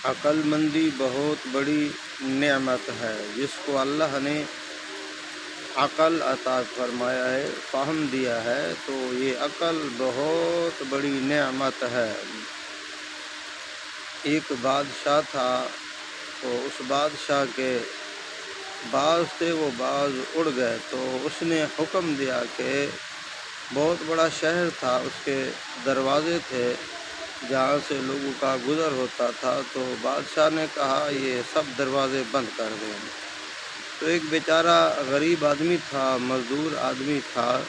عقل مندی بہت بڑی نعمت ہے، جس کو اللہ نے عقل عطا فرمایا ہے، فہم دیا ہے، تو یہ عقل بہت بڑی نعمت ہے۔ ایک بادشاہ تھا، تو اس بادشاہ کے باز تھے، وہ باز اڑ گئے، تو اس نے حکم دیا کہ بہت بڑا شہر تھا، اس کے دروازے تھے جہاں سے لوگوں کا گزر ہوتا تھا، تو بادشاہ نے کہا یہ سب دروازے بند کر دیں۔ تو ایک بیچارہ غریب آدمی تھا، مزدور آدمی تھا،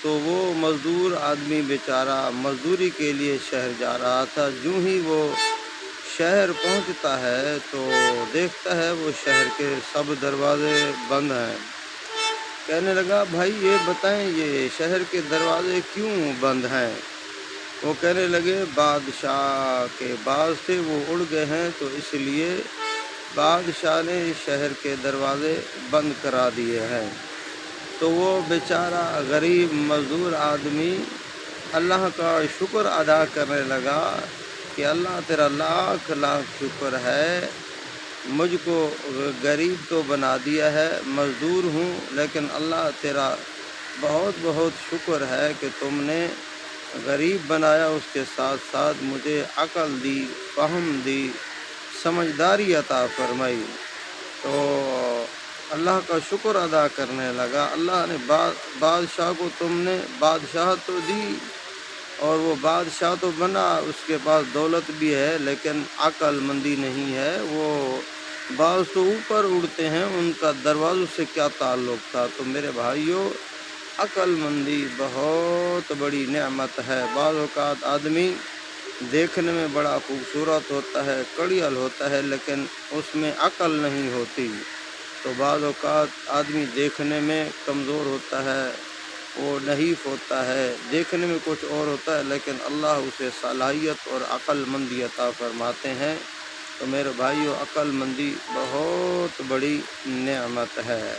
تو وہ مزدور آدمی بیچارہ مزدوری کے لیے شہر جا رہا تھا۔ جو ہی وہ شہر پہنچتا ہے تو دیکھتا ہے وہ شہر کے سب دروازے بند ہیں۔ کہنے لگا بھائی یہ بتائیں یہ شہر کے دروازے کیوں بند ہیں؟ وہ کہنے لگے بادشاہ کے باز تھے، وہ اڑ گئے ہیں، تو اس لیے بادشاہ نے شہر کے دروازے بند کرا دیے ہیں۔ تو وہ بیچارہ غریب مزدور آدمی اللہ کا شکر ادا کرنے لگا کہ اللہ تیرا لاکھ لاکھ شکر ہے، مجھ کو غریب تو بنا دیا ہے، مزدور ہوں، لیکن اللہ تیرا بہت بہت شکر ہے کہ تم نے غریب بنایا، اس کے ساتھ ساتھ مجھے عقل دی، فہم دی، سمجھداری عطا فرمائی۔ تو اللہ کا شکر ادا کرنے لگا، اللہ نے بادشاہ کو تم نے بادشاہ تو دی اور وہ بادشاہ تو بنا، اس کے پاس دولت بھی ہے، لیکن عقل مندی نہیں ہے۔ وہ بعض تو اوپر اڑتے ہیں، ان کا دروازوں سے کیا تعلق تھا؟ تو میرے بھائیوں، عقل مندی بہت بڑی نعمت ہے۔ بعض اوقات آدمی دیکھنے میں بڑا خوبصورت ہوتا ہے، کڑیل ہوتا ہے، لیکن اس میں عقل نہیں ہوتی۔ تو بعض اوقات آدمی دیکھنے میں کمزور ہوتا ہے، وہ نحیف ہوتا ہے، دیکھنے میں کچھ اور ہوتا ہے، لیکن اللہ اسے صلاحیت اور عقل مندی عطا فرماتے ہیں۔ تو میرے بھائیو، عقل مندی بہت بڑی نعمت ہے۔